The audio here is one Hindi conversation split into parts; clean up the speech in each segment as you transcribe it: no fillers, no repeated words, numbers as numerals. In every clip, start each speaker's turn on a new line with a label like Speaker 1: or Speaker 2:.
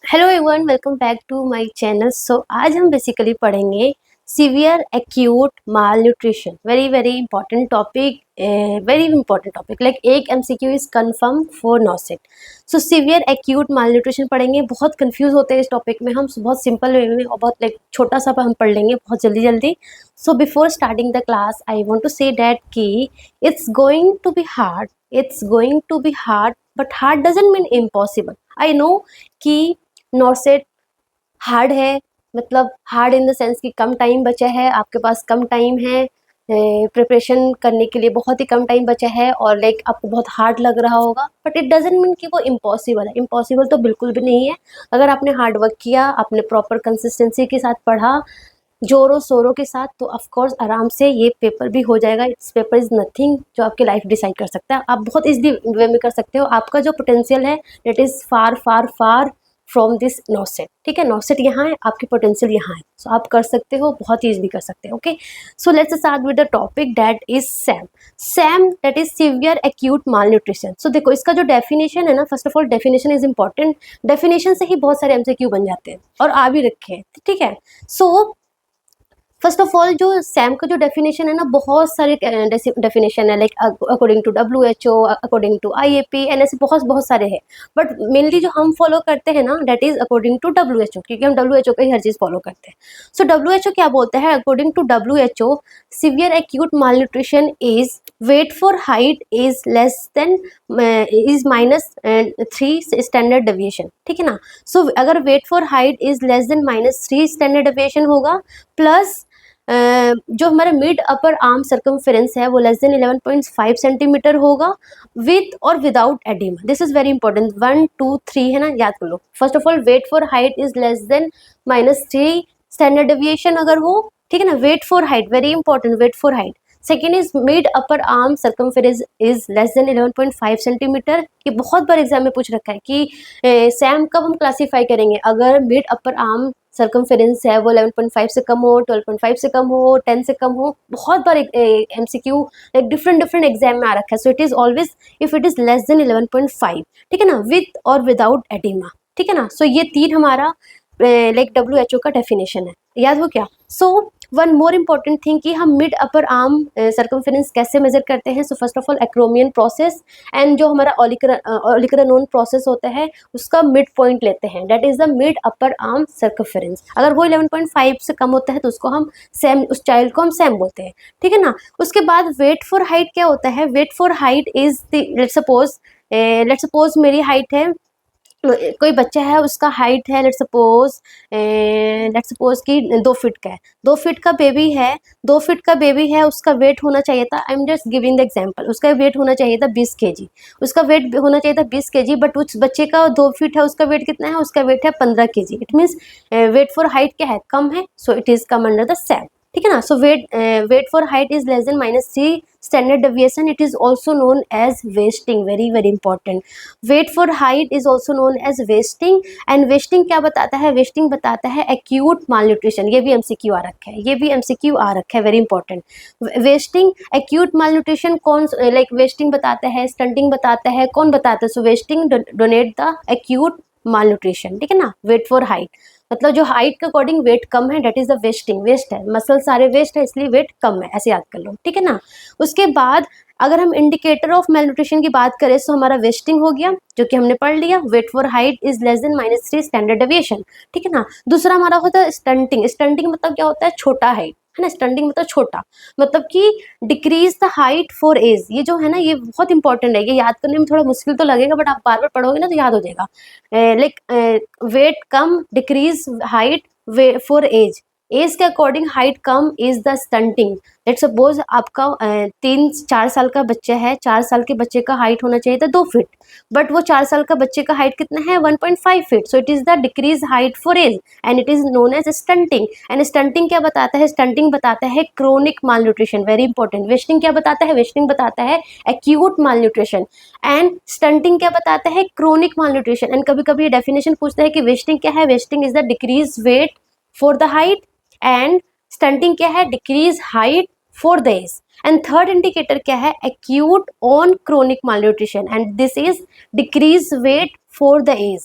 Speaker 1: Hello everyone, welcome back to my channel. आज हम बेसिकली पढ़ेंगे severe acute malnutrition. Very very important topic, very important topic. Like एक MCQ is confirm for NORCET. So severe acute malnutrition पढ़ेंगे। बहुत कंफ्यूज होते हैं इस टॉपिक में। हम बहुत सिंपल वे में और बहुत लाइक छोटा सा हम पढ़ लेंगे बहुत जल्दी जल्दी। So before starting the class I want to say that कि it's going to be hard, it's going to be hard, but hard doesn't mean impossible. I know कि नॉर्सेट हार्ड है, मतलब हार्ड इन द सेंस कि कम टाइम बचा है, आपके पास कम टाइम है, प्रिपरेशन करने के लिए बहुत ही कम टाइम बचा है और लाइक आपको बहुत हार्ड लग रहा होगा, बट इट डजंट मीन कि वो इम्पॉसिबल है। इम्पॉसिबल तो बिल्कुल भी नहीं है। अगर आपने हार्ड वर्क किया, आपने प्रॉपर कंसिस्टेंसी के साथ पढ़ा, जोरों शोरों के साथ, तो ऑफ कोर्स आराम से ये पेपर भी हो जाएगा। इट्स पेपर इज़ नथिंग जो आपकी लाइफ डिसाइड कर सकता है। आप बहुत इजली वे में कर सकते हो। आपका जो पोटेंशियल है that is far far far from this NORCET. ठीक है, नॉसेट यहाँ है, आपकी पोटेंशियल यहाँ है। सो आप कर सकते हो, बहुत ईजिली कर सकते हो। Okay, so let's start with the topic that is SAM. SAM that is severe acute malnutrition. So देखो, इसका जो डेफिनेशन है ना, first of all definition is important. Definition से ही बहुत सारे एमसीक्यू बन जाते हैं और आ भी रखे हैं। ठीक है, सो फर्स्ट ऑफ ऑल जो सैम का जो डेफिनेशन है ना, बहुत सारे डेफिनेशन है। Like according to WHO, according to IAP and ऐसे बहुत बहुत सारे हैं। बट मेनली जो हम फॉलो करते हैं ना, that is according to WHO, क्योंकि हम WHO का ही हर चीज़ फॉलो करते हैं। सो WHO क्या बोलता है? According to WHO, severe acute malnutrition is weight for height is less than is -3 standard deviation. ठीक है ना। सो अगर weight for height is less than -3 standard deviation होगा, प्लस जो हमारा मिड अपर आर्म सर्कमफेरेंस है वो लेस देन 11.5 सेंटीमीटर होगा, विथ और without oedema. This is very important. 1 2 3 है ना, याद कर लो। First of all wait for height is less than -3 standard deviation अगर हो, ठीक है ना। Weight for height very important, weight for height. Second is mid upper arm circumference is less than 11.5 centimetre. ये बहुत बार एग्जाम में पूछ रखा है कि सैम कब हम क्लासीफाई करेंगे? अगर मिड अपर आर्म सर्कमफेरेंस है वो 11.5 से कम हो, 12.5 से कम हो, 10 से कम हो। बहुत बार MCQ like different different exam में आ रखा है। So it is always if it is less than 11.5, ठीक है ना, विथ और विदाउट एडिमा। ठीक है ना। सो ये तीन हमारा लाइक WHO का डेफिनेशन है। याद हो क्या? So one more important thing कि हम मिड अपर आर्म सर्कमफेरेंस कैसे मेजर करते हैं। सो first of all acromion process and जो हमारा ओलिकरानोन प्रोसेस होता है उसका मिड पॉइंट लेते हैं, that is the mid upper arm circumference. अगर वो 11.5 से कम होता है तो उसको हम सैम, उस चाइल्ड को हम सैम बोलते हैं। ठीक है ना। उसके बाद वेट फॉर हाइट क्या होता है? Weight for height is let's suppose मेरी हाइट है, कोई बच्चा है उसका हाइट है लेट्स सपोज कि 2 फीट का है, 2 फीट का बेबी है, 2 फीट का बेबी है, उसका वेट होना चाहिए था, I am just giving the example, उसका वेट होना चाहिए था 20 kg। उसका वेट होना चाहिए था 20 kg, बट उस बच्चे का 2 फीट है, उसका वेट कितना है? उसका वेट है 15 kg। It means weight for height क्या है? कम है। सो इट इज कम अंडर द सैम। ठीक है ना। So weight for height is less than -3 standard deviation. It is also known as wasting. Very very important. Weight for height is also known as wasting. And wasting क्या बताता है? वेस्टिंग बताता है एक्यूट माल न्यूट्रिशन। ये भी MCQ आ रखा है, ये भी MCQ आ रखा है, very important. Wasting acute malnutrition कौन, लाइक वेस्टिंग बताता है, स्टंटिंग बताता है, कौन बताता है? So wasting donate the acute malnutrition. ठीक है ना। वेट फॉर हाइट मतलब जो हाइट के अकॉर्डिंग वेट कम है, that is the wasting. Waste है, मसल सारे वेस्ट है, इसलिए वेट कम है, ऐसे याद कर लो। ठीक है ना। उसके बाद अगर हम इंडिकेटर ऑफ मेलन्यूट्रिशन की बात करें तो हमारा वेस्टिंग हो गया, जो कि हमने पढ़ लिया। Weight for height is less than -3 standard deviation. ठीक है ना। दूसरा हमारा होता है स्टंटिंग। स्टंटिंग मतलब क्या होता है? छोटा हाइट, है ना। स्टंटिंग मतलब छोटा, मतलब कि decrease the height for age. ये जो है ना, ये बहुत इंपॉर्टेंट है। ये याद करने में थोड़ा मुश्किल तो लगेगा, बट आप बार बार पढ़ोगे ना तो याद हो जाएगा। लाइक वेट कम, decrease height for age. Age के अकॉर्डिंग हाइट कम is the stunting. Let's suppose आपका 3-4 साल का बच्चा है, 4 साल के बच्चे का हाइट होना चाहिए था 2 फीट, बट वो 4 साल का बच्चे का हाइट कितना है? 1.5 feet. So it is the decrease height for age and it is known as stunting. And stunting क्या बताता है? स्टंटिंग बताता है chronic malnutrition. Very important. Wasting क्या बताता है? वेस्टिंग बताता है acute malnutrition and stunting क्या बताता है? Chronic malnutrition. एंड कभी कभी डेफिनेशन पूछता है कि वेस्टिंग क्या है? Wasting is the decrease weight for the height and stunting क्या है? Decrease height for the age. And third indicator क्या है? Acute on chronic malnutrition and this is decrease weight for the age.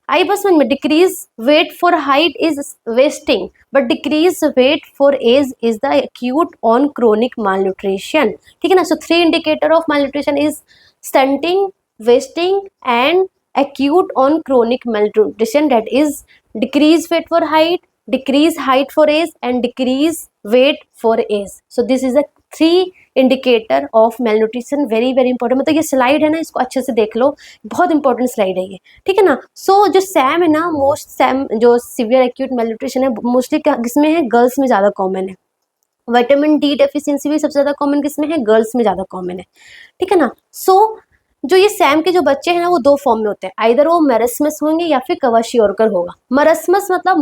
Speaker 1: आई बस समझ में, decrease weight for height is wasting but decrease weight for age is the acute on chronic malnutrition, ठीक है ना। So 3 indicator of malnutrition is stunting, wasting and acute on chronic malnutrition, that is decrease weight for height, decrease height for age and decrease weight for age. So this is a 3 indicator of malnutrition, very very important. मतलब ये स्लाइड है ना, इसको अच्छे से देख लो, बहुत इंपॉर्टेंट स्लाइड है ये, ठीक है ना। सो जो सैम है ना, मोस्ट सैम जो सीवियर एक्यूट मेलन्यूट्रिशन है मोस्टली किसमें है, गर्ल्स में ज़्यादा कॉमन है। विटामिन डी डेफिशिएंसी भी सबसे ज़्यादा कॉमन किसमें है, गर्ल्स में ज़्यादा कॉमन है, ठीक है ना। सो जो ये सैम के जो बच्चे हैं ना वो 2 फॉर्म में होते हैं, आइदर वो मरसमस होंगे या फिर क्वाशियोरकर होगा। मरसमस मतलब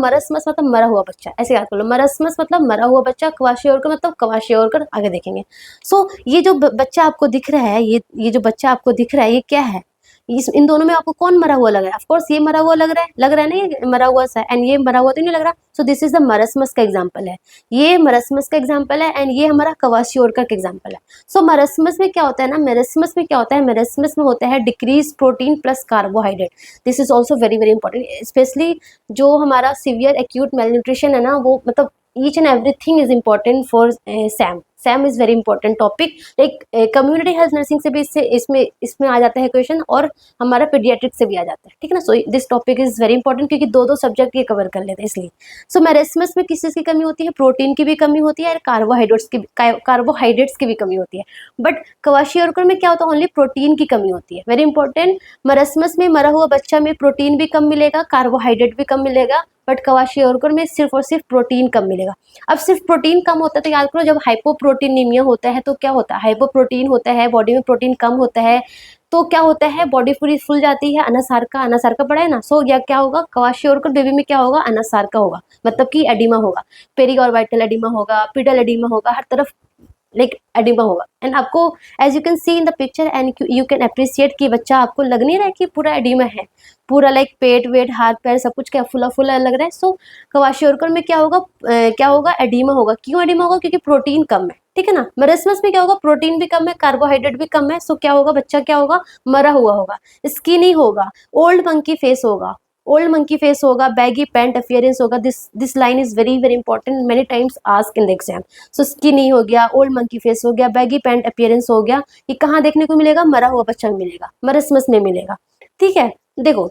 Speaker 1: मरा हुआ बच्चा, ऐसे याद कर लो, मरसमस मतलब मरा हुआ बच्चा, क्वाशियोरकर मतलब क्वाशियोरकर आगे देखेंगे। सो ये जो बच्चा आपको दिख रहा है, ये जो बच्चा आपको दिख रहा है ये क्या है, इन दोनों में आपको कौन मरा हुआ लग रहा है, ऑफकोर्स ये मरा हुआ लग रहा है ना, ये मरा हुआ सा, एंड ये मरा हुआ तो नहीं लग रहा। सो दिस इज द मरसमस का एग्जांपल है, ये मरसमस का एग्जांपल है एंड ये हमारा क्वाशियोरकर का एग्जांपल है। सो मरसमस में क्या होता है ना, मरसमस में क्या होता है, मरसमस में होता है decrease protein plus carbohydrate. This is also very very important, specially जो हमारा सीवियर एक्यूट मेलन्यूट्रिशन है ना, वो मतलब each and everything is important for SAM is very important topic। एक कम्युनिटी हेल्थ नर्सिंग से भी इसमें आ जाता है क्वेश्चन, और हमारा पीडियाट्रिक से भी आ जाता है, ठीक है ना। So this topic is very important क्योंकि 2 सब्जेक्ट ये कवर कर लेते हैं इसलिए। सो मेरेस्मस में किस चीज़ की कमी होती है, प्रोटीन की भी कमी होती है और कार्बोहाइड्रेट्स की भी कमी होती है। बट क्वाशियोरकर में क्या होता है, ओनली प्रोटीन की कमी होती है, वेरी इंपॉर्टेंट। मरसमस में मरा हुआ बच्चा में प्रोटीन भी कम मिलेगा, कार्बोहाइड्रेट भी कम मिलेगा, बट क्वाशियोरकर में सिर्फ और सिर्फ प्रोटीन कम मिलेगा। अब सिर्फ प्रोटीन कम होता है तो याद करो, जब हाइपोप्रोटीनीमिया होता है तो क्या होता है, हाइपोप्रोटीन होता है, बॉडी में प्रोटीन कम होता है, तो क्या होता है, बॉडी पूरी फुल जाती है, अनसार का पड़ा है ना। सो या क्या होगा, क्वाशियोरकर बेबी में क्या होगा, अनसार का होगा, मतलब कि एडिमा होगा, पेरिऑर्बिटल एडिमा होगा, पिडल एडिमा होगा, हर तरफ लाइक एडिमा होगा। एंड आपको as you can see in the picture and you can appreciate कि बच्चा आपको लग नहीं रहा है कि पूरा एडिमा है, पूरा लाइक पेट वेट हाथ पैर सब कुछ क्या फुला फुला लग रहा है। सो क्वाशियोरकर में क्या होगा, एडिमा होगा। क्यों एडिमा होगा, क्योंकि प्रोटीन कम है, ठीक है ना। मरसमस में क्या होगा, प्रोटीन भी कम है, कार्बोहाइड्रेट भी कम है। सो क्या होगा, बच्चा क्या होगा, मरा हुआ होगा, स्किनी होगा, ओल्ड मंकी फेस होगा, बैगी पैंट अफियरेंस होगा। This line is very very important, many times ask in the exam. So skinny हो गया, ओल्ड मंकी फेस हो गया, बैगी पैंट अपियरेंस हो गया, ये कहाँ देखने को मिलेगा, मरा हुआ बच्चा में मिलेगा, मरसमस में मिलेगा, ठीक है। देखो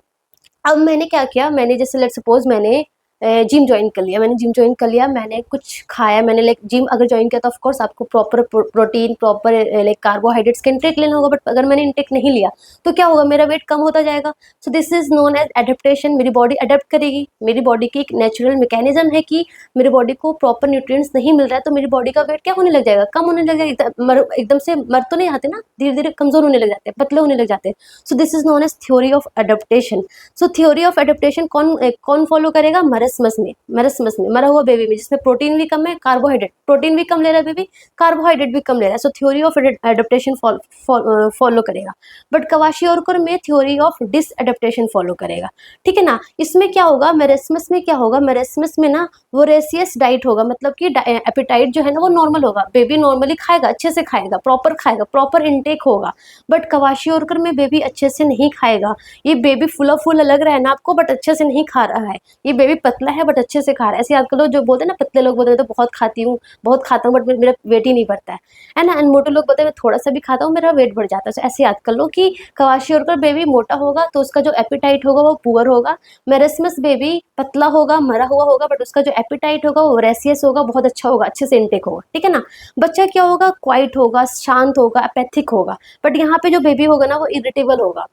Speaker 1: अब मैंने क्या किया, मैंने जैसे लेट सपोज मैंने जिम ज्वाइन कर लिया, मैंने कुछ खाया, मैंने लाइक जिम अगर ज्वाइन किया तो ऑफ कोर्स आपको proper protein, proper like carbohydrates का इंटेक लेना होगा। बट अगर मैंने इंटेक नहीं लिया तो क्या होगा, मेरा वेट कम होता जाएगा। So this is known as adaptation, मेरी बॉडी अडेप्ट करेगी। मेरी बॉडी की एक नेचुरल मैकेनिज्म है कि मेरी बॉडी को प्रॉपर न्यूट्रिएंट्स नहीं मिल रहा है तो मेरी बॉडी का वेट क्या होने लग जाएगा, कम होने लग जाएगा। एकदम से मर तो नहीं आते ना, धीरे धीरे कमजोर होने लग जाते हैं, पतले होने लग जाते हैं। So this is known as theory of adaptation. So theory of adaptation कौन फॉलो करेगा, मरसमस में मरा हुआ बेबी में, जिसमें प्रोटीन भी कम है, कार्बोहाइड्रेट, प्रोटीन भी कम ले रहा है बेबी, कार्बोहाइड्रेट भी कम ले रहा है। सो थ्योरी ऑफ एडेप्टेशन फॉलो करेगा। बट क्वाशियोरकर में थ्योरी ऑफ डिसएडेप्टेशन फॉलो करेगा, ठीक है ना। इसमें क्या होगा, मेरेस्मस में क्या होगा, मेरेस्मस में ना वोरेशियस डाइट होगा, मतलब कि एपेटाइट जो है ना वो नॉर्मल होगा, बेबी नॉर्मली खाएगा, अच्छे से खाएगा, प्रॉपर इंटेक होगा। बट क्वाशियोरकर में बेबी अच्छे से नहीं खाएगा, ये बेबी फुला फुला लग रहा है ना आपको बट अच्छे से नहीं खा रहा है, ये बेबी पतला है बट अच्छे से खा रहा है। ऐसे याद कर लो, जो बोलते हैं ना पतले लोग बोलते हैं तो बहुत खाती हूँ, बहुत खाता हूँ बट मेरा वेट ही नहीं बढ़ता है ना। एंड मोटे लोग बोलते हैं मैं थोड़ा सा भी खाता हूँ मेरा वेट बढ़ जाता है। तो ऐसे याद कर लो कि क्वाशियोरकर बेबी मोटा होगा तो उसका जो एपिटाइट होगा वो पुअर होगा, मेरेस्मस बेबी पतला होगा, मरा हुआ होगा बट उसका जो एपिटाइट होगा वो वोरेशियस होगा, बहुत अच्छा होगा, अच्छे से इंटेक होगा, ठीक है ना। बच्चा क्या होगा, क्वाइट होगा, शांत होगा, अपैथिक होगा। बट यहाँ पे जो बेबी होगा ना वो इरिटेबल होगा,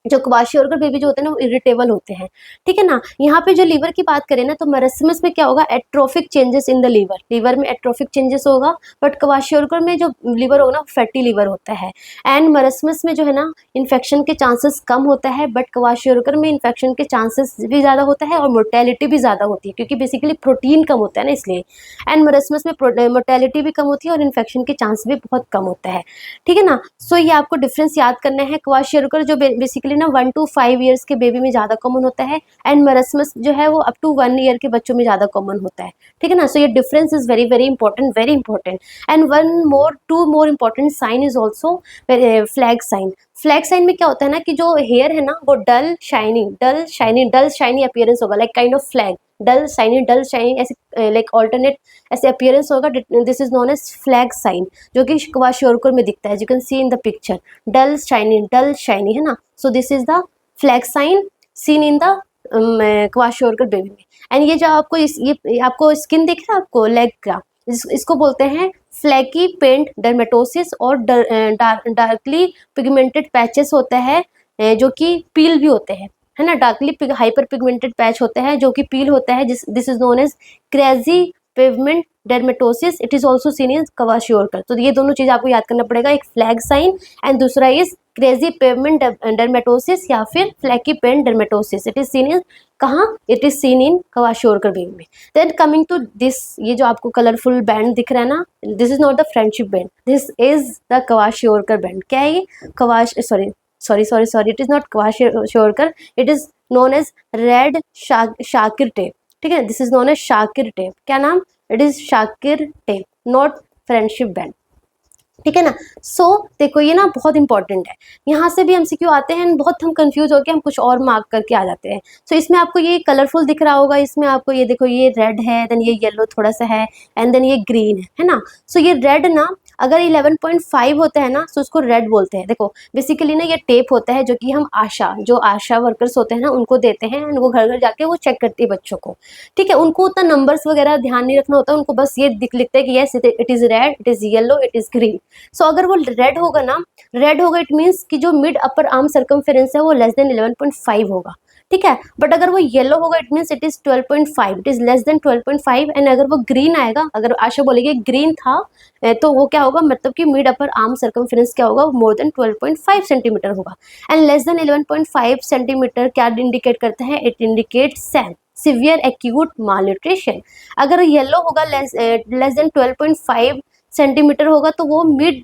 Speaker 1: जो क्वाशियोरकर बेबी जो होते हैं ना वो इरिटेबल होते हैं, ठीक है ना। यहाँ पे जो लीवर की बात करें ना तो मरसमस में क्या होगा, atrophic changes in the liver में एट्रोफिक चेंजेस होगा। बट क्वाशियोरकर में जो लीवर होगा ना फैटी लीवर होता है। एंड मरसमस में जो है ना इन्फेक्शन के चांसेस कम होता है, बट क्वाशियोरकर में इन्फेक्शन के चांसेस भी ज़्यादा होता है और मोर्टेलिटी भी ज़्यादा होती है क्योंकि बेसिकली प्रोटीन कम होता है ना इसलिए। एंड मरसमस में मोर्टेलिटी भी कम होती है और इन्फेक्शन के चांस भी बहुत कम होता है, ठीक है ना। सो ये आपको डिफरेंस याद करना है। क्वाशियोरकर जो बेसिकली ना 1 to 5 ईयर्स के बेबी में ज़्यादा कॉमन होता है, एंड मरसमस जो है वो अप टू 1 ईयर के बच्चों में ज़्यादा कॉमन होता है, ठीक है ना। सो ये difference is very very important. And two more important sign is also flag sign. Flag sign में क्या होता है ना कि जो हेयर है ना वो डल शाइनी अपीयरेंस होगा, like kind of flag, dull shiny ऐसे लाइक ऑल्टरनेट ऐसे अपीयरेंस होगा। This is known as flag sign, जो कि क्वाशियोरकर में दिखता है, you can see in the picture, dull shiny है ना। So this is the flag sign seen in the kwashiorkor baby में। एंड ये जो आपको ये आपको स्किन दिख रहा है आपको लेग का, इसको बोलते हैं फ्लैकी पेंट डर्मेटोसिस, और डार्कली पिगमेंटेड पैचेस होते हैं जो कि पील भी होते हैं, है ना। डार्कली हाइपर पिगमेंटेड पैच होते हैं जो कि पील होता है, this is known as crazy pavement dermatosis, it is also seen in kwashiorkor. तो ये दोनों चीज आपको याद करना पड़ेगा, एक फ्लैग साइन एंड दूसरा इज क्रेजी पेवमेंट डर्मेटोसिस या फिर flaky paint dermatosis. It is seen in कहाँ, it is seen in kwashiorkor baby में। देन कमिंग टू दिस, ये जो आपको कलरफुल बैंड दिख रहा है ना, this is not the friendship band, this is the kwashiorkor band. क्या है ये, sorry, it is not kwashiorkor, it is known as red Shakir tape, ठीक है। This is known as Shakir tape, क्या नाम, it is Shakir tape, not friendship band, ठीक है ना। सो देखो ये ना बहुत इंपॉर्टेंट है, यहाँ से भी एमसीक्यू आते हैं, बहुत हम कंफ्यूज होकर हम कुछ और मार्क करके आ जाते हैं। सो इसमें आपको ये कलरफुल दिख रहा होगा, इसमें आपको ये देखो ये रेड है, देन ये येलो थोड़ा सा है, एंड देन ये ग्रीन है ना। सो ये रेड ना अगर 11.5 होता है ना तो उसको रेड बोलते हैं। देखो बेसिकली ना ये टेप होता है जो कि हम जो आशा वर्कर्स होते हैं ना उनको देते हैं, एंड वो घर घर जाके वो चेक करती है बच्चों को, ठीक है। उनको उतना नंबर्स वगैरह ध्यान नहीं रखना होता, उनको बस ये लिखते हैं कि yes it is red, it is yellow, it is green. So अगर वो रेड होगा ना, रेड होगा इट मीन्स कि जो मिड अपर आर्म सर्कमफेरेंस है वो लेस देन 11.5 होगा, ठीक है। बट अगर वो येलो होगा it means it is 12.5, it is less then 12.5। And अगर वो ग्रीन आएगा, अगर आशा बोलेगी ग्रीन था तो वो क्या होगा, मतलब कि मिड अपर आर्म सर्कमफेरेंस क्या होगा, मोर देन 12.5 सेंटीमीटर होगा। एंड लेस देन 11.5 सेंटीमीटर क्या इंडिकेट करता है, it indicate Sam, severe acute malnutrition. अगर येलो होगा लेस देन 12.5 सेंटीमीटर होगा तो वो मिड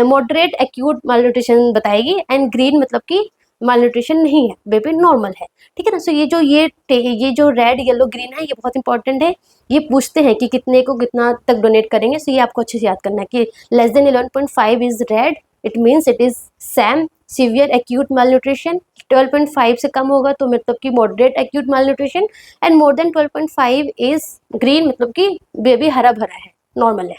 Speaker 1: मॉडरेट एक्यूट मालन्यूट्रिशन बताएगी, एंड ग्रीन मतलब कि मालन्यूट्रिशन नहीं है, बेबी नॉर्मल है, ठीक है ना। सो ये जो रेड येलो ग्रीन है ये बहुत इंपॉर्टेंट है, ये पूछते हैं कि कितने को कितना तक डोनेट करेंगे। सो ये आपको अच्छे से याद करना है कि less than 11.5 is red, it means it is Sam severe acute malnutrition. 12.5 से कम होगा तो मतलब कि moderate acute malnutrition, and more than 12.5 is green, मतलब कि बेबी हरा भरा है, नॉर्मल है,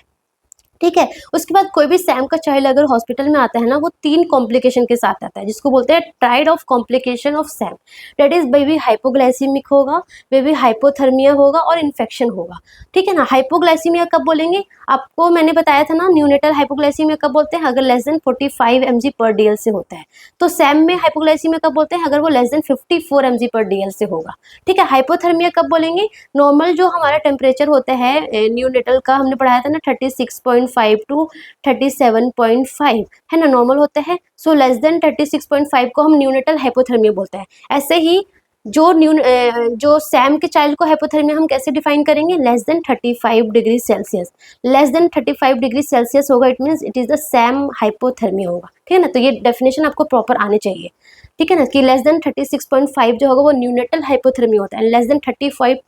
Speaker 1: ठीक है। उसके बाद कोई भी सैम का चाइल्ड अगर हॉस्पिटल में आता है ना वो 3 कॉम्प्लिकेशन के साथ आता है, जिसको बोलते हैं tried of complication of Sam. That is baby hypoglycaemic होगा, बेबी हाइपोथर्मिया होगा और इन्फेक्शन होगा, ठीक है ना। हाइपोग्लाइसीमिया कब बोलेंगे, आपको मैंने बताया था ना, न्यूनेटल हाइपोग्लाइसीमिया कब बोलते हैं, अगर लेस देन 45 mg/dl से होता है। तो सैम में हाइपोग्लाइसीमिया कब बोलते हैं, अगर वो लेस देन 54 mg/dl से होगा, ठीक है। हाइपोथर्मिया कब बोलेंगे, नॉर्मल जो हमारा टेम्परेचर होता है न्यूनेटल का, हमने पढ़ाया था ना 36.5 टू 37.5, है ना, नॉर्मल होता है। सो लेस देन 36.5 को हम न्यूनेटल हाइपोथर्मिया बोलते हैं। ऐसे ही जो सैम के चाइल्ड को हाइपोथर्मिया हम कैसे डिफाइन करेंगे, less than 35 degree Celsius, less than 35 degree Celsius होगा it means it is the SAM hypothermia होगा, ठीक है ना। तो ये डेफिनेशन आपको प्रॉपर आने चाहिए, ठीक है ना, कि लेस देन 36.5 जो होगा वो न्यूनेटल हाइपोथर्मिया होता है, लेस देन 35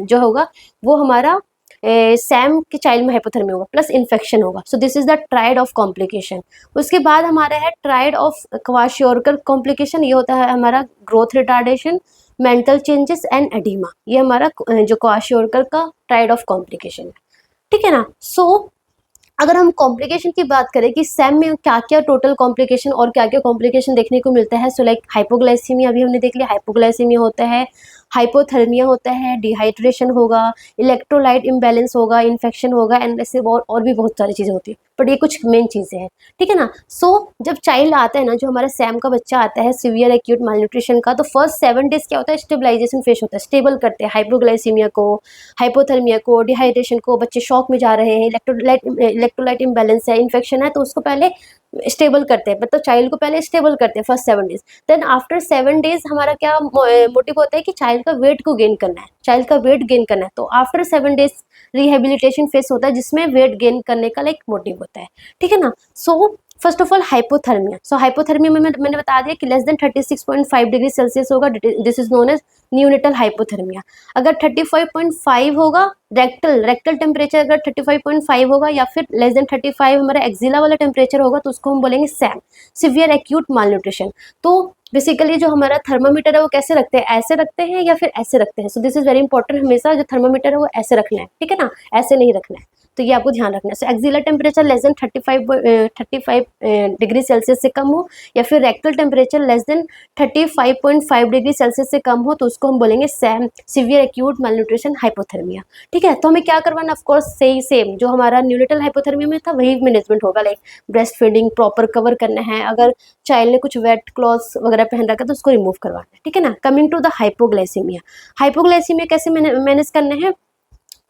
Speaker 1: जो होगा वो हमारा सैम के चाइल्ड में हाइपोथर्मिया होगा प्लस इन्फेक्शन होगा। सो this is the tried of complication. उसके बाद हमारा है ट्राइड ऑफ क्वाशियोरकर कॉम्प्लिकेशन, ये होता है हमारा growth retardation, mental changes and oedema, ये हमारा जो क्वाशियोरकर का ट्राइड ऑफ कॉम्प्लिकेशन है, ठीक है ना। सो अगर हम कॉम्प्लिकेशन की बात करें कि सैम में क्या क्या टोटल कॉम्प्लिकेशन और क्या क्या कॉम्प्लिकेशन देखने को मिलता है, सो लाइक हाइपोग्लाइसीमिया अभी हमने देख लिया, हाइपोग्लाइसीमिया होता है, हाइपोथर्मिया होता है, डिहाइड्रेशन होगा, इलेक्ट्रोलाइट इम्बैलेंस होगा, इन्फेक्शन होगा, एंड ऐसे और भी बहुत सारी चीज़ें होती है, बट ये कुछ मेन चीज़ें हैं, ठीक है ना। सो जब चाइल्ड आता है ना, जो हमारा सैम का बच्चा आता है सिवियर एक्यूट मालन्यूट्रिशन का, तो फर्स्ट 7 डेज क्या होता है, स्टेबलाइजेशन फेज होता है, स्टेबल करते हैं हाइपोग्लाइसीमिया को, हाइपोथर्मिया को, डिहाइड्रेशन को, बच्चे शॉक में जा रहे हैं, इलेक्ट्रोलाइट इम्बैलेंस है, इन्फेक्शन है, तो उसको पहले स्टेबल करते हैं, मतलब चाइल्ड को पहले स्टेबल करते हैं first 7 days. Then after 7 days हमारा क्या मोटिव होता है कि चाइल्ड का वेट को गेन करना है, चाइल्ड का वेट गेन करना है, तो आफ्टर 7 डेज रिहेबिलिटेशन फेस होता है जिसमें वेट गेन करने का लाइक मोटिव होता है, ठीक है ना। So first of all hypothermia, so hypothermia में मैंने बता दिया कि लेस देन 36.5 डिग्री सेल्सियस होगा, this is known as neonatal hypothermia. अगर 35.5 होगा रेक्टल टेम्परेचर, अगर 35.5 होगा या फिर लेस देन 35 हमारा एक्सिला वाला टेम्परेचर होगा तो उसको हम बोलेंगे सैम, सिवियर एक्यूट मालन्यूट्रिशन। तो बेसिकली जो हमारा थर्मामीटर है वो कैसे रखते हैं, ऐसे रखते हैं या फिर ऐसे रखते हैं। So this is very important, हमेशा जो थर्मामीटर है वो ऐसे रखना है, ठीक है ना, ऐसे नहीं रखना है, तो ये आपको ध्यान रखना है। So axillary temperature less than 35 degree Celsius से कम हो या फिर rectal temperature less than 35.5 degree Celsius से कम हो तो उसको हम बोलेंगे SAM, severe acute malnutrition hypothermia, ठीक है। तो हमें क्या करवाना, ऑफकोर्स सही सेम जो हमारा न्यूनेटल हाइपोथर्मिया में था वही मैनेजमेंट होगा, like breast feeding proper cover करना है, अगर चाइल्ड ने कुछ वेट क्लॉथ्स वगैरह पहन रखा तो उसको रिमूव करवाना है, ठीक है ना। Coming to the hypoglycaemia, hypoglycaemia कैसे मैनेज करना है।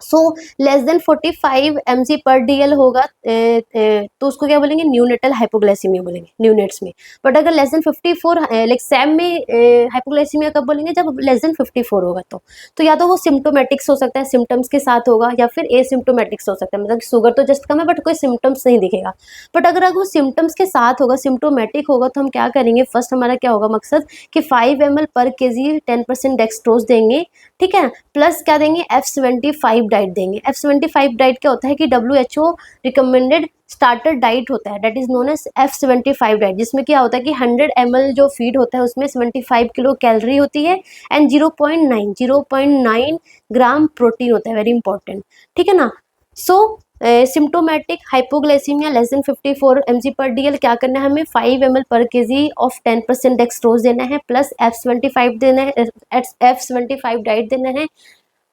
Speaker 1: So less than 45 mg per DL होगा तो उसको क्या बोलेंगे, न्यूनेटल हाइपोग्लाइसीमिया बोलेंगे न्यूनेट्स में। बट अगर लेस देन 54 लाइक सैम में हाइपोग्लाइसीमिया कब बोलेंगे, जब लेस देन 54 होगा तो या तो वो सिम्टोमेटिक्स हो सकता है, सिम्टम्स के साथ होगा, या फिर एसिम्टोमेटिक्स हो सकता है, मतलब शुगर तो जस्ट कम है बट कोई सिम्टम्स नहीं दिखेगा। बट अगर वो सिम्टम्स के साथ होगा, सिम्टोमेटिक होगा, तो हम क्या करेंगे, फर्स्ट हमारा क्या होगा मकसद कि 5 ml पर kg 10% डेक्सट्रोज देंगे, ठीक है, प्लस क्या देंगे, F75 डाइट देंगे। F75 डाइट क्या होता है कि WHO रिकमेंडेड स्टार्टर डाइट होता है, that is known as F75 diet, जिसमें क्या होता है कि 100 ml जो फीड होता है उसमें 75 किलो कैलोरी होती है एंड 0.9 ग्राम प्रोटीन होता है, वेरी इंपॉर्टेंट, ठीक है ना। So symptomatic hypoglycaemia less than 54 mg per DL क्या करना है, हमें 5 ml पर kg ऑफ 10% डेक्सट्रोज देना है, प्लस F75 देना है, F75 डाइट देना है।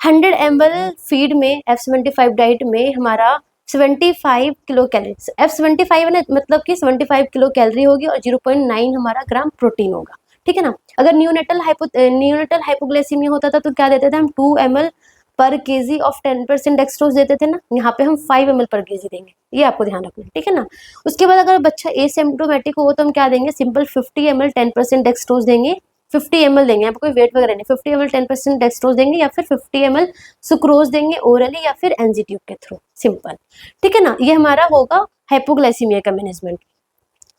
Speaker 1: 100 ml फीड में F75 डाइट में हमारा 75 किलो कैलोरी, F75 है ना, मतलब कि 75 किलो कैलोरी होगी और 0.9 हमारा ग्राम प्रोटीन होगा, ठीक है ना। अगर न्यूनेटल हाइपोग्लाइसीमिया होता था तो क्या देते थे हम, 2 ml पर केजी ऑफ 10% डेक्सट्रोज देते थे ना, यहाँ पे हम 5 ml पर केजी देंगे, ये आपको ध्यान रखना है, ठीक है ना। उसके बाद अगर बच्चा एसिम्प्टोमेटिक हो तो हम क्या देंगे, सिंपल 50 ml 10% डेक्सट्रोज देंगे, 50 ml देंगे, यहाँ पे कोई वेट वगैरह नहीं, 50 ml 10% डेक्सट्रोज देंगे या फिर 50 ml सुक्रोज देंगे ओरली या फिर एनजी ट्यूब के थ्रू, सिंपल, ठीक है ना। ये हमारा होगा हाइपोग्लाइसीमिया का मैनेजमेंट।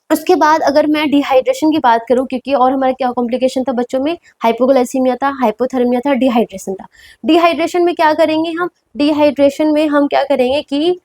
Speaker 1: उसके बाद अगर मैं डिहाइड्रेशन की बात करूं, क्योंकि और हमारा क्या कॉम्प्लिकेशन था बच्चों में, हाइपोग्लाइसीमिया था, हाइपोथर्मिया था, डिहाइड्रेशन था। डिहाइड्रेशन में क्या करेंगे हम, डिहाइड्रेशन में हम क्या करेंगे कि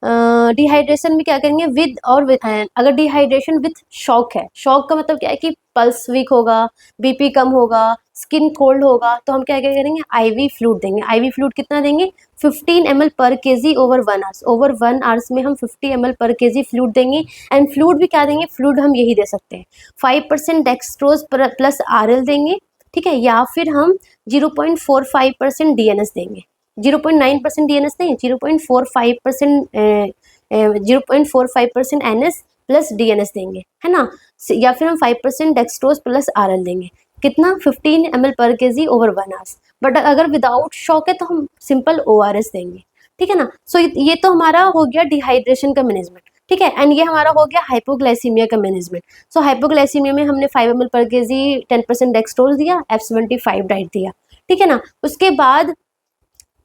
Speaker 1: डिहाइड्रेशन में क्या करेंगे विद और विद, अगर डिहाइड्रेशन विथ शॉक है, शॉक का मतलब क्या है कि पल्स वीक होगा, बीपी कम होगा, स्किन कोल्ड होगा, तो हम क्या क्या करेंगे, आईवी फ्लूइड देंगे। आईवी फ्लूइड कितना देंगे, 15 ml पर KG over 1 hours, over 1 hours में हम 50 ml पर केजी फ्लूइड देंगे। एंड फ्लूइड भी क्या देंगे, फ्लूइड हम यही दे सकते हैं 5% डेक्सट्रोज प्लस RL देंगे, ठीक है, या फिर हम 0.45% DNS देंगे, 0.9% DNS नहीं, 0.45% NS प्लस DNS देंगे, है ना, या फिर हम 5% डेक्सट्रोज प्लस RL देंगे, कितना, 15 ml पर केजी ओवर 1 आवर्स। बट अगर विदाउट शॉक है तो हम सिंपल ORS देंगे, ठीक है ना। सो ये तो हमारा हो गया डिहाइड्रेशन का मैनेजमेंट, ठीक है, एंड ये हमारा हो गया हाइपोग्लाइसीमिया का मैनेजमेंट। सो हाइपोग्लाइसीमिया में हमने 5 ml पर केजी 10% डेक्सट्रोज दिया, F75 डाइट दिया, ठीक है ना। उसके बाद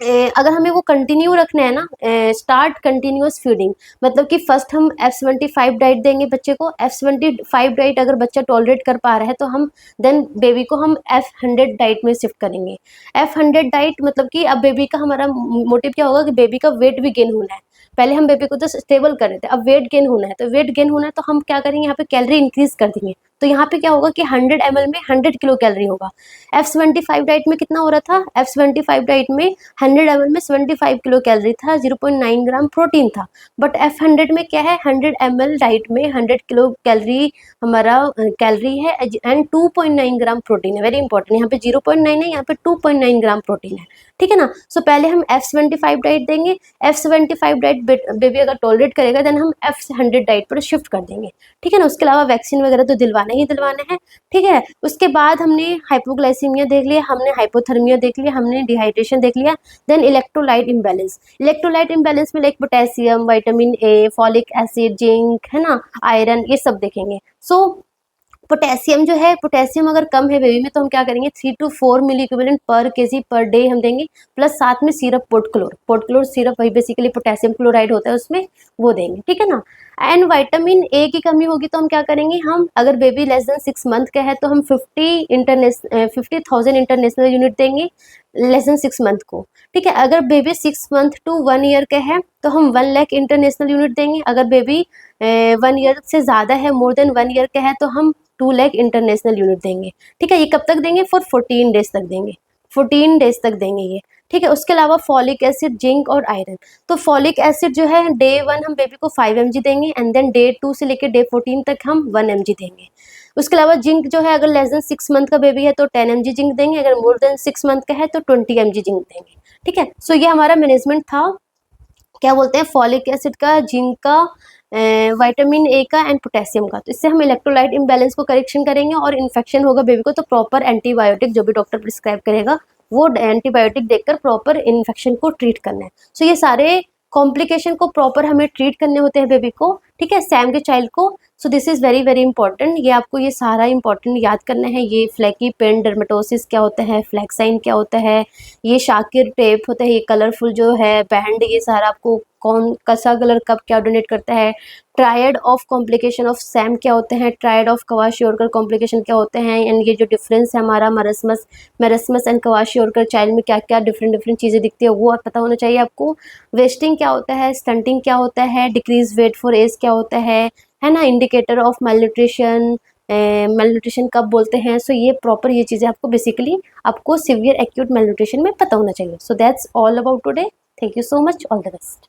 Speaker 1: अगर हमें वो कंटिन्यू रखना है ना, स्टार्ट कंटिन्यूअस फीडिंग, मतलब कि फर्स्ट हम F75 डाइट देंगे बच्चे को, F75 डाइट अगर बच्चा टॉलरेट कर पा रहा है तो हम देन बेबी को हम F100 डाइट में शिफ्ट करेंगे। F100 डाइट मतलब कि अब बेबी का हमारा मोटिव क्या होगा कि बेबी का वेट भी गेन होना है, पहले हम बेबी को तो स्टेबल कर रहे थे, अब वेट गेन होना है, तो वेट गेन होना है तो हम क्या करेंगे, यहाँ पे कैलोरी इंक्रीज कर देंगे। तो यहाँ पे क्या होगा कि 100 ml में 100 किलो कैलोरी होगा। F75 डाइट में कितना हो रहा था, F75 डाइट में 100 ml में 75 किलो कैलोरी था, 0.9 ग्राम प्रोटीन था। बट F100 में क्या है, 100 ml डाइट में 100 किलो कैलोरी हमारा कैलोरी है एंड 2.9 ग्राम प्रोटीन है, वेरी इंपॉर्टेंट, यहाँ पे 0.9 है, यहाँ पे 2.9 ग्राम प्रोटीन है, ठीक है ना। सो पहले हम F75 डाइट देंगे, F75 डाइट बेबी अगर टॉलरेट करेगा देन हम F100 डाइट पर शिफ्ट कर देंगे, ठीक है ना। उसके अलावा वैक्सीन वगैरह तो दिलवाना ही दिलवाना है, ठीक है। उसके बाद हमने हाइपोग्लाइसीमिया देख लिया, हमने हाइपोथर्मिया देख लिया, हमने डिहाइड्रेशन देख लिया, then electrolyte imbalance. Electrolyte imbalance में like potassium, vitamin A, folic acid, zinc, है ना, आयरन, ये सब देखेंगे। सो पोटेशियम जो है, पोटेशियम अगर कम है बेबी में तो हम क्या करेंगे, 3 to 4 milliequivalent per kg per day हम देंगे, प्लस साथ में सिरप पोर्ट क्लोर सिरप, वही बेसिकली पोटेशियम क्लोराइड होता है उसमें, वो देंगे, ठीक है ना। एंड विटामिन ए की कमी होगी तो हम क्या करेंगे, हम अगर बेबी लेस देन 6 मंथ का है तो हम 50,000 इंटरनेशनल यूनिट देंगे लेस देन 6 मंथ को, ठीक है। अगर बेबी 6 मंथ टू 1 ईयर का है तो हम 1 लाख इंटरनेशनल यूनिट देंगे। अगर बेबी 1 ईयर से ज़्यादा है, मोर देन 1 ईयर का है, तो हम 2 लाख इंटरनेशनल यूनिट देंगे, ठीक है। ये कब तक देंगे, फॉर 14 डेज तक देंगे, 14 डेज तक देंगे ये, ठीक है। उसके अलावा फॉलिक एसिड, जिंक और आयरन। तो फॉलिक एसिड जो है डे 1 हम बेबी को 5 mg देंगे एंड देन डे 2 से लेकर डे 14 तक हम 1 mg देंगे। उसके अलावा जिंक जो है अगर लेस देन 6 मंथ का बेबी है तो 10 mg जिंक देंगे, अगर मोर देन 6 मंथ का है तो 20 mg जिंक देंगे, ठीक है। सो ये हमारा मैनेजमेंट था, क्या बोलते हैं, फॉलिक एसिड का, जिंक का, विटामिन ए का एंड पोटेशियम का। तो इससे हम इलेक्ट्रोलाइट इम्बैलेंस को करेक्शन करेंगे, और इन्फेक्शन होगा बेबी को तो प्रॉपर एंटीबायोटिक जो भी डॉक्टर प्रिस्क्राइब करेगा वो एंटीबायोटिक देकर प्रॉपर इन्फेक्शन को ट्रीट करना है। सो ये सारे कॉम्प्लिकेशन को प्रॉपर हमें ट्रीट करने होते हैं बेबी को, ठीक है, सैम के चाइल्ड को। So this is very very important, ये आपको ये सारा इंपॉर्टेंट याद करना है। ये फ्लैकी पेन डर्मेटोसिस क्या होता है, फ्लैक्साइन क्या होता है, ये शाकिर टेप होता है, ये कलरफुल जो है बैंड, ये सारा आपको कौन सा कलर कब क्या डोनेट करता है, triad of complication of Sam क्या होते हैं, ट्रायड ऑफ क्वाशियोरकर कॉम्प्लिकेशन क्या होते हैं, एंड ये जो डिफरेंस है हमारा मेरस्मस एंड क्वाशियोरकर चाइल्ड में क्या क्या डिफरेंट चीज़ें दिखती है वो पता होना चाहिए आपको। वेस्टिंग क्या होता है, स्टंटिंग क्या होता है, डिक्रीज वेट फॉर एज क्या होता है ना, इंडिकेटर ऑफ malnutrition कब बोलते हैं। सो ये प्रॉपर ये चीज़ें आपको बेसिकली आपको सीवियर एक्यूट malnutrition में पता होना चाहिए। So that's all about today. Thank you so much, all the best.